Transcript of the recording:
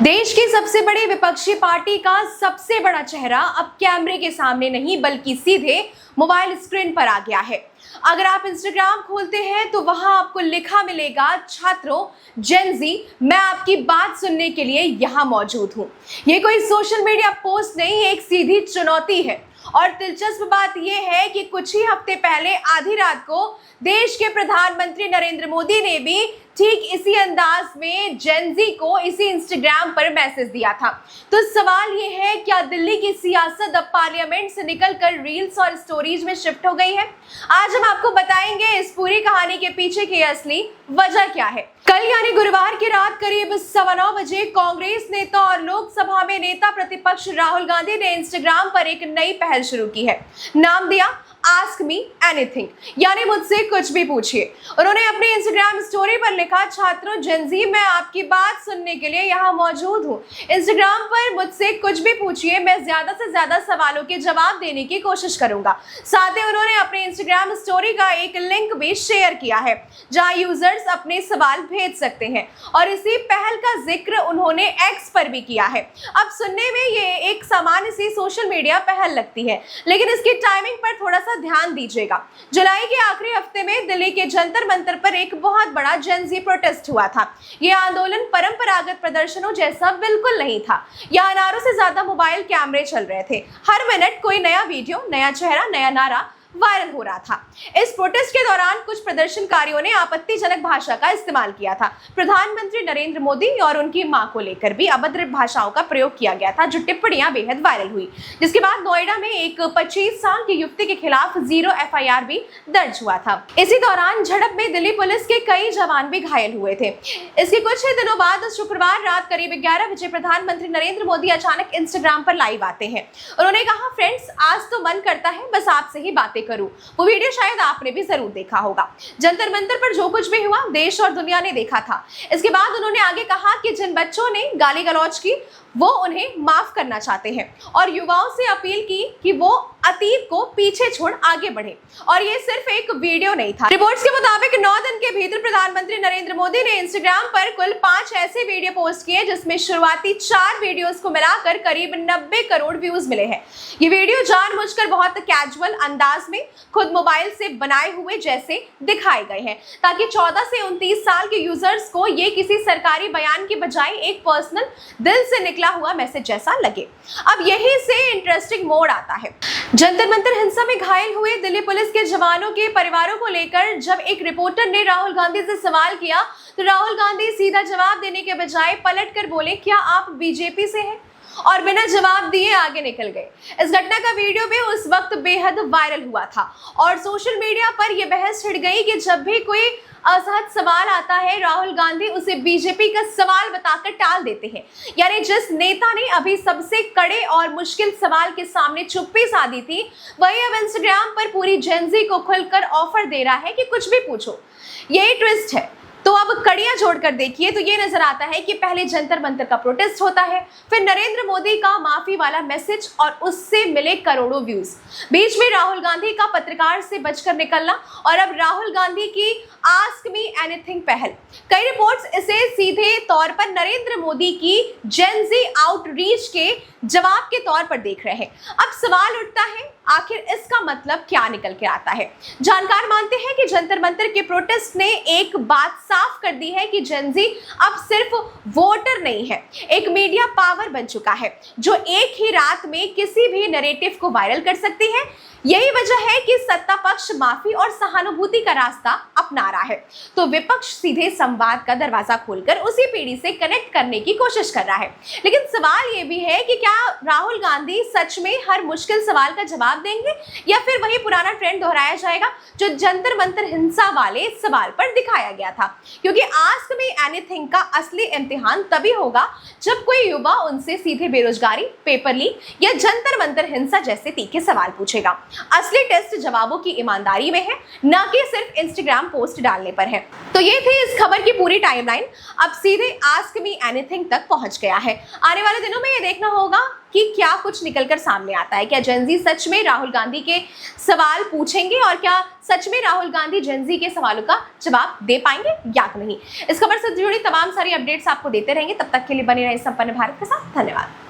देश की सबसे बड़ी विपक्षी पार्टी का सबसे बड़ा चेहरा अब कैमरे के सामने नहीं बल्कि सीधे मोबाइल स्क्रीन पर आ गया है। अगर आप इंस्टाग्राम खोलते हैं तो वहां आपको लिखा मिलेगा, छात्रों जेन जी, मैं आपकी बात सुनने के लिए यहां मौजूद हूं। ये कोई सोशल मीडिया पोस्ट नहीं, एक सीधी चुनौती है। और दिलचस्प बात यह है कि कुछ ही हफ्ते पहले आधी रात को देश के प्रधानमंत्री नरेंद्र मोदी ने भी ठीक इसी अंदाज में जेन जी को इसी इंस्टाग्राम पर मैसेज दिया था। तो सवाल ये है, क्या दिल्ली की सियासत अब पार्लियामेंट से निकलकर रील्स और स्टोरीज में शिफ्ट हो गई है? आज हम आपको बताएंगे इस पूरी कहानी के पीछे की असली वजह क्या है। कल यानी गुरुवार की रात करीब 9:15 बजे कांग्रेस नेता और लोकसभा में नेता प्रतिपक्ष राहुल गांधी ने इंस्टाग्राम पर एक नई पहल शुरू की है। नाम दिया आस्क मी एनीथिंग, यानी मुझसे कुछ भी पूछिए। उन्होंने अपनी इंस्टाग्राम स्टोरी पर लिखा, छात्रों जेन जी, मैं आपकी बात सुनने के लिए यहाँ मौजूद हूँ। इंस्टाग्राम पर मुझसे कुछ भी पूछिए, मैं ज्यादा से ज्यादा सवालों के जवाब देने की कोशिश करूंगा। साथ ही उन्होंने अपने इंस्टाग्राम स्टोरी का एक लिंक भी शेयर किया है जहाँ यूजर्स अपने सवाल भेज सकते हैं। और इसी पहल का जिक्र उन्होंने एक्स पर भी किया है। अब सुनने में ये एक सामान्य सी सोशल मीडिया पहल लगती है, लेकिन इसकी टाइमिंग पर थोड़ा सा ध्यान दीजिएगा। जुलाई के आखिरी हफ्ते में दिल्ली के जंतर मंतर पर एक बहुत बड़ा जेन जी प्रोटेस्ट हुआ था। यह आंदोलन परंपरागत प्रदर्शनों जैसा बिल्कुल नहीं था। यहाँ नारों से ज्यादा मोबाइल कैमरे चल रहे थे। हर मिनट कोई नया वीडियो, नया चेहरा, नया नारा वायरल हो रहा था। इस प्रोटेस्ट के दौरान कुछ प्रदर्शनकारियों ने आपत्तिजनक भाषा का इस्तेमाल किया था। प्रधानमंत्री नरेंद्र मोदी और उनकी मां को लेकर भी अभद्र भाषाओं का प्रयोग किया गया था, जो टिप्पणियां बेहद वायरल हुई। जिसके बाद नोएडा में एक 25 साल की युवती के खिलाफ 0 FIR भी दर्ज हुआ था। इसी दौरान झड़प में दिल्ली पुलिस के कई जवान भी घायल हुए थे। इसके कुछ ही दिनों बाद शुक्रवार रात करीब 11 बजे प्रधानमंत्री नरेंद्र मोदी अचानक इंस्टाग्राम पर लाइव आते हैं। उन्होंने कहा, फ्रेंड्स, आज तो मन करता है बस आपसे ही बातें करूं। वो वीडियो शायद आपने भी जरूर देखा होगा। जंतर मंतर पर जो कुछ भी हुआ देश और दुनिया ने देखा था। इसके बाद उन्होंने आगे कहा कि जिन बच्चों ने गाली गलौज की वो उन्हें माफ करना चाहते हैं और युवाओं से अपील की कि वो अतीत को पीछे छोड़ आगे बढ़े। और ये सिर्फ एक वीडियो नहीं था। रिपोर्ट्स के मुताबिक 9 दिन के भीतर प्रधानमंत्री नरेंद्र मोदी ने इंस्टाग्राम पर कुल 5 ऐसे वीडियो पोस्ट किए जिसमें शुरुआती 4 वीडियोस को मिलाकर करीब 90 करोड़ व्यूज मिले हैं। ये वीडियो जानबूझकर बहुत कैजुअल अंदाज में खुद मोबाइल से बनाए हुए जैसे दिखाए गए हैं, ताकि 14 से 29 साल के यूजर्स को ये किसी सरकारी बयान की बजाय एक पर्सनल, दिल से निकला हुआ मैसेज जैसा लगे। अब यही से इंटरेस्टिंग मोड़ आता है। जंतर मंतर हिंसा में घायल हुए दिल्ली पुलिस के जवानों के परिवारों को लेकर जब एक रिपोर्टर ने राहुल गांधी से सवाल किया तो राहुल गांधी सीधा जवाब देने के बजाय पलटकर बोले, क्या आप बीजेपी से हैं? और बिना जवाब दिए आगे निकल गए। इस घटना का वीडियो भी उस वक्त बेहद वायरल हुआ था और सोशल मीडिया पर यह बहस छिड़ गई कि जब भी कोई असहज सवाल आता है राहुल गांधी उसे बीजेपी का सवाल बताकर टाल देते हैं। यानी जिस नेता ने अभी सबसे कड़े और मुश्किल सवाल के सामने चुप्पी साधी थी, वही अब इंस्टाग्राम पर पूरी जेन जी को खुलकर ऑफर दे रहा है कि कुछ भी पूछो। यही ट्विस्ट है। तो अब कड़ियां जोड़कर देखिए तो ये नजर आता है कि पहले जंतर मंतर का प्रोटेस्ट होता है, फिर नरेंद्र मोदी का माफी वाला मैसेज और उससे मिले करोड़ों व्यूज, बीच में राहुल गांधी का पत्रकार से बचकर निकलना और अब राहुल गांधी की आस्क मी एनीथिंग पहल। कई रिपोर्ट्स इसे सीधे तौर पर नरेंद्र मोदी की जेन जी आउटरीच के जवाब के तौर पर देख रहे हैं। अब सवाल उठता है, आखिर इसका मतलब क्या निकल के आता है? जानकार मानते हैं कि जंतर मंतर के प्रोटेस्ट ने एक बात साफ कर दी है कि जेन जी अब सिर्फ वोटर नहीं है, एक मीडिया पावर बन चुका है जो एक ही रात में किसी भी नैरेटिव को वायरल कर सकती है। यही वजह है कि सत्ता पक्ष माफी और सहानुभूति का रास्ता अपना रहा है, तो विपक्ष सीधे संवाद का दरवाजा खोलकर उसी पीढ़ी से कनेक्ट करने की कोशिश कर रहा है। लेकिन सवाल ये भी है कि क्या राहुल गांधी सच में हर मुश्किल सवाल का जवाब देंगे या फिर वही पुराना ट्रेंड दोहराया जाएगा जो जंतर मंतर हिंसा वाले सवाल पर दिखाया गया था? क्योंकि आस्क मी एनीथिंग का असली इम्तिहान तभी होगा जब कोई युवा उनसे सीधे बेरोजगारी, पेपर लीक या जंतर मंतर हिंसा जैसे तीखे सवाल पूछेगा। असली टेस्ट जवाबों की ईमानदारी में है, न कि सिर्फ इंस्टाग्राम पोस्ट डालने पर है। तो ये थी इस खबर की पूरी टाइमलाइन। अब सीधे आस्क मी एनीथिंग तक पहुंच गया है। आने वाले दिनों में ये देखना होगा कि क्या कुछ निकलकर सामने आता है। क्या जेन ज़ी सच में राहुल गांधी के सवाल पूछेंगे और क्या सच में राहुल गांधी जेन ज़ी के सवालों का जवाब दे पाएंगे या नहीं। इस खबर से जुड़ी तमाम सारी अपडेट्स आपको देते रहेंगे। तब तक के लिए बने रहे संपन्न भारत के साथ। धन्यवाद।